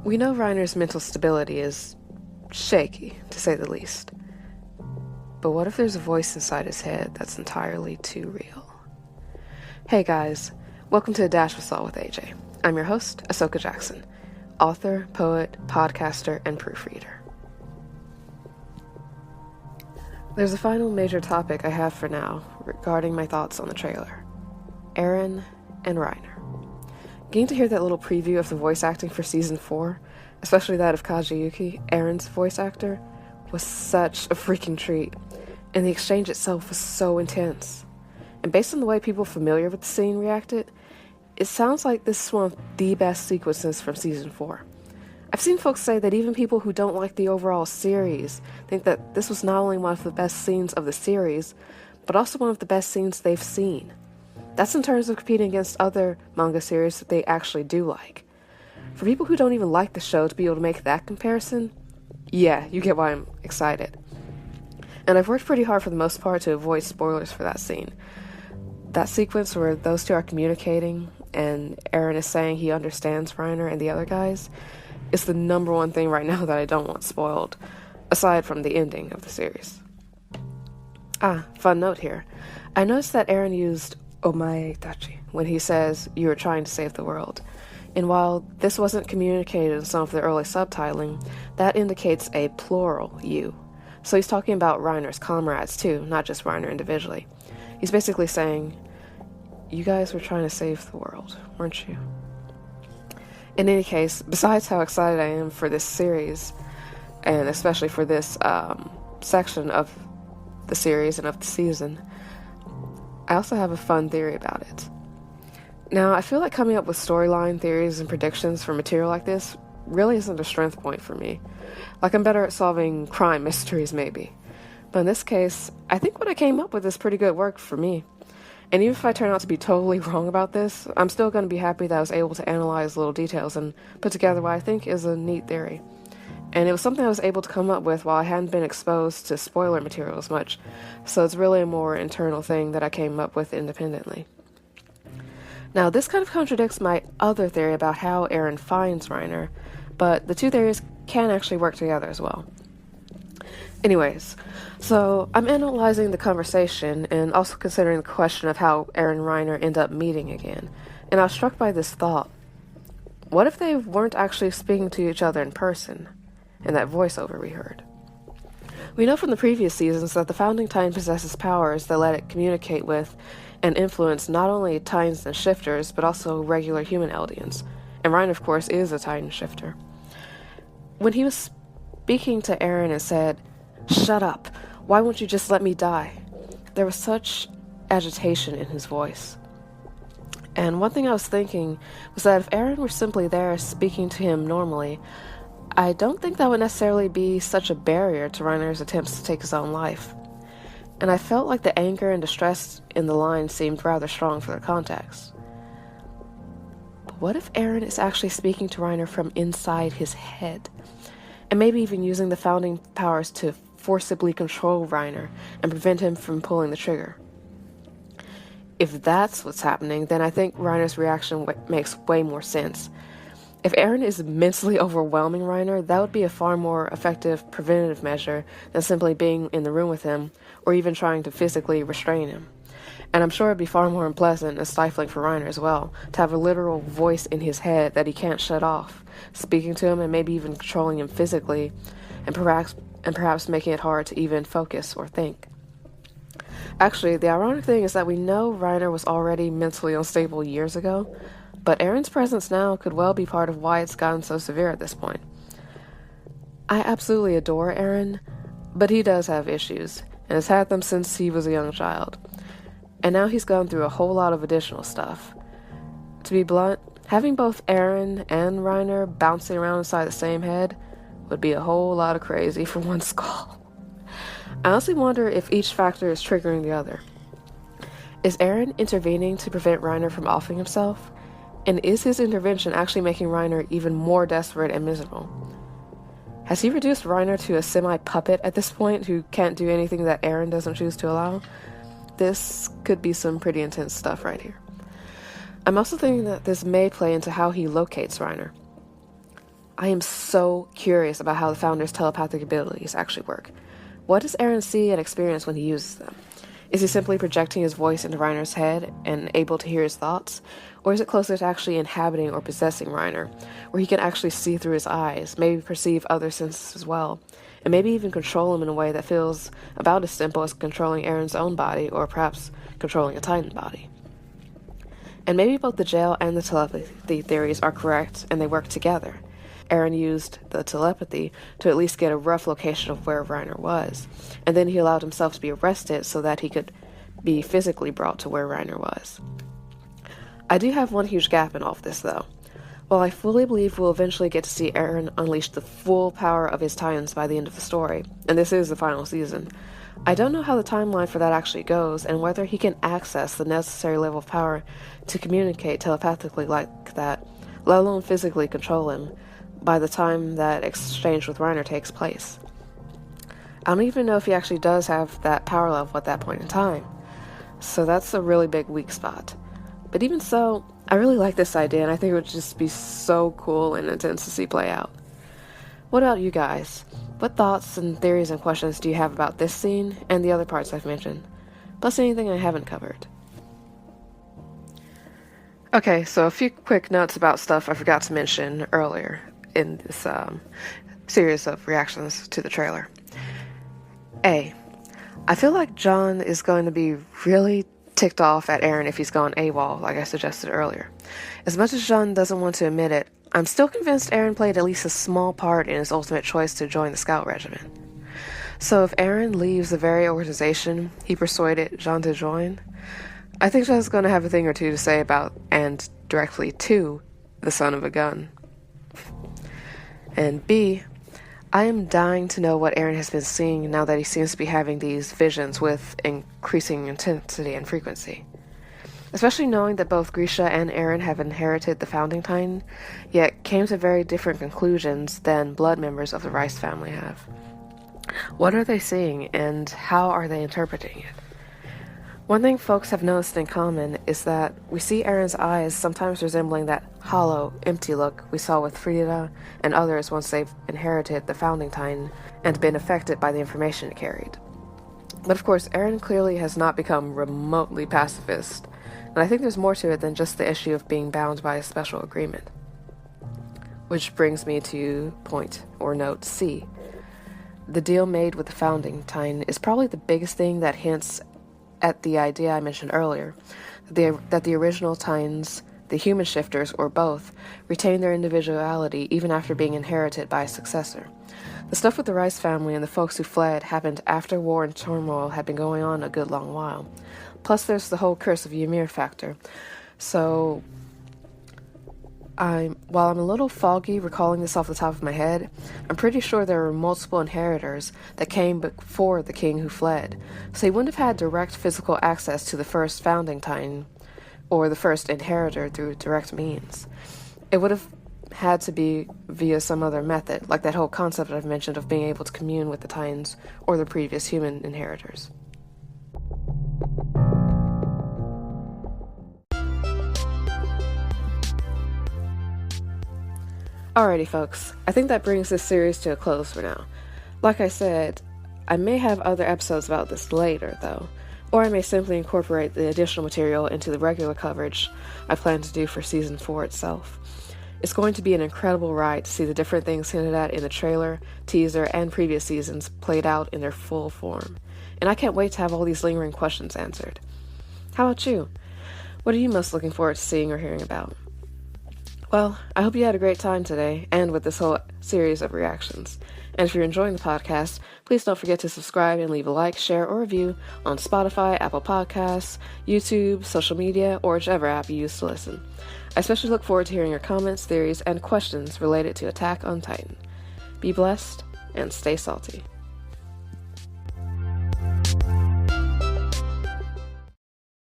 We know Reiner's mental stability is shaky, to say the least. But what if there's a voice inside his head that's entirely too real? Hey guys, welcome to A Dash of Salt with AJ. I'm your host, Ahsoka Jackson, author, poet, podcaster, and proofreader. There's a final major topic I have for now regarding my thoughts on the trailer. Eren and Reiner. Getting to hear that little preview of the voice acting for Season 4, especially that of Kajiyuki, Eren's voice actor, was such a freaking treat, and the exchange itself was so intense. And based on the way people familiar with the scene reacted, it sounds like this is one of the best sequences from Season 4. I've seen folks say that even people who don't like the overall series think that this was not only one of the best scenes of the series, but also one of the best scenes they've seen. That's in terms of competing against other manga series that they actually do like. For people who don't even like the show to be able to make that comparison, yeah, you get why I'm excited. And I've worked pretty hard for the most part to avoid spoilers for that scene. That sequence where those two are communicating and Eren is saying he understands Reiner and the other guys is the number one thing right now that I don't want spoiled, aside from the ending of the series. Fun note here. I noticed that Eren used omae tachi when he says you are trying to save the world. And while this wasn't communicated in some of the early subtitling, that indicates a plural you. So he's talking about Reiner's comrades too, not just Reiner individually. He's basically saying, you guys were trying to save the world, weren't you? In any case, besides how excited I am for this series, and especially for this section of the series and of the season, I also have a fun theory about it. Now, I feel like coming up with storyline theories and predictions for material like this really isn't a strength point for me. Like, I'm better at solving crime mysteries, maybe. But in this case, I think what I came up with is pretty good work for me. And even if I turn out to be totally wrong about this, I'm still going to be happy that I was able to analyze little details and put together what I think is a neat theory. And it was something I was able to come up with while I hadn't been exposed to spoiler material as much, so it's really a more internal thing that I came up with independently. Now, this kind of contradicts my other theory about how Eren finds Reiner, but the two theories can actually work together as well. Anyways, so I'm analyzing the conversation and also considering the question of how Eren and Reiner end up meeting again, and I was struck by this thought. What if they weren't actually speaking to each other in person, in that voiceover we heard? We know from the previous seasons that the Founding Titan possesses powers that let it communicate with and influence not only Titans and Shifters, but also regular human Eldians, and Reiner, of course, is a Titan Shifter. When he was speaking to Eren and said, "Shut up, why won't you just let me die?" there was such agitation in his voice. And one thing I was thinking was that if Eren were simply there speaking to him normally, I don't think that would necessarily be such a barrier to Reiner's attempts to take his own life. And I felt like the anger and distress in the line seemed rather strong for the context. But what if Eren is actually speaking to Reiner from inside his head? And maybe even using the founding powers to forcibly control Reiner and prevent him from pulling the trigger. If that's what's happening, then I think Reiner's reaction makes way more sense. If Eren is mentally overwhelming Reiner, that would be a far more effective preventative measure than simply being in the room with him, or even trying to physically restrain him. And I'm sure it'd be far more unpleasant and stifling for Reiner as well, to have a literal voice in his head that he can't shut off, speaking to him and maybe even controlling him physically, and perhaps making it hard to even focus or think. Actually, the ironic thing is that we know Reiner was already mentally unstable years ago, but Eren's presence now could well be part of why it's gotten so severe at this point. I absolutely adore Eren, but he does have issues, and has had them since he was a young child. And now he's gone through a whole lot of additional stuff. To be blunt, having both Eren and Reiner bouncing around inside the same head would be a whole lot of crazy for one skull. I honestly wonder if each factor is triggering the other. Is Eren intervening to prevent Reiner from offing himself? And is his intervention actually making Reiner even more desperate and miserable? Has he reduced Reiner to a semi-puppet at this point who can't do anything that Eren doesn't choose to allow? This could be some pretty intense stuff right here. I'm also thinking that this may play into how he locates Reiner. I am so curious about how the Founder's telepathic abilities actually work. What does Eren see and experience when he uses them? Is he simply projecting his voice into Reiner's head and able to hear his thoughts? Or is it closer to actually inhabiting or possessing Reiner, where he can actually see through his eyes, maybe perceive other senses as well, and maybe even control him in a way that feels about as simple as controlling Eren's own body, or perhaps controlling a Titan body? And maybe both the jail and the telepathy theories are correct, and they work together. Eren used the telepathy to at least get a rough location of where Reiner was, and then he allowed himself to be arrested so that he could be physically brought to where Reiner was. I do have one huge gap in all of this, though. While I fully believe we'll eventually get to see Eren unleash the full power of his Titans by the end of the story, and this is the final season, I don't know how the timeline for that actually goes, and whether he can access the necessary level of power to communicate telepathically like that, let alone physically control him, by the time that exchange with Reiner takes place. I don't even know if he actually does have that power level at that point in time, so that's a really big weak spot. But even so, I really like this idea, and I think it would just be so cool and intense to see play out. What about you guys? What thoughts and theories and questions do you have about this scene and the other parts I've mentioned? Plus anything I haven't covered. Okay, so a few quick notes about stuff I forgot to mention earlier in this series of reactions to the trailer. A. I feel like John is going to be really ticked off at Eren if he's gone AWOL, like I suggested earlier. As much as John doesn't want to admit it, I'm still convinced Eren played at least a small part in his ultimate choice to join the scout regiment. So if Eren leaves the very organization he persuaded John to join, I think John's going to have a thing or two to say about, and directly to, the son of a gun. And B, I am dying to know what Eren has been seeing now that he seems to be having these visions with increasing intensity and frequency. Especially knowing that both Grisha and Eren have inherited the Founding Titan, yet came to very different conclusions than blood members of the Rice family have. What are they seeing, and how are they interpreting it? One thing folks have noticed in common is that we see Eren's eyes sometimes resembling that hollow, empty look we saw with Frida and others once they've inherited the Founding Titan and been affected by the information it carried. But of course, Eren clearly has not become remotely pacifist, and I think there's more to it than just the issue of being bound by a special agreement. Which brings me to point, or note C. The deal made with the Founding Titan is probably the biggest thing that hints at the idea I mentioned earlier, that the original Titans, the human shifters, or both, retain their individuality even after being inherited by a successor. The stuff with the Rice family and the folks who fled happened after war and turmoil had been going on a good long while. Plus there's the whole Curse of Ymir factor. So, while I'm a little foggy recalling this off the top of my head, I'm pretty sure there were multiple inheritors that came before the king who fled, so he wouldn't have had direct physical access to the first Founding Titan, or the first inheritor through direct means. It would have had to be via some other method, like that whole concept I've mentioned of being able to commune with the Titans or the previous human inheritors. Alrighty folks, I think that brings this series to a close for now. Like I said, I may have other episodes about this later though, or I may simply incorporate the additional material into the regular coverage I plan to do for Season 4 itself. It's going to be an incredible ride to see the different things hinted at in the trailer, teaser, and previous seasons played out in their full form, and I can't wait to have all these lingering questions answered. How about you? What are you most looking forward to seeing or hearing about? Well, I hope you had a great time today, and with this whole series of reactions. And if you're enjoying the podcast, please don't forget to subscribe and leave a like, share, or review on Spotify, Apple Podcasts, YouTube, social media, or whichever app you use to listen. I especially look forward to hearing your comments, theories, and questions related to Attack on Titan. Be blessed, and stay salty.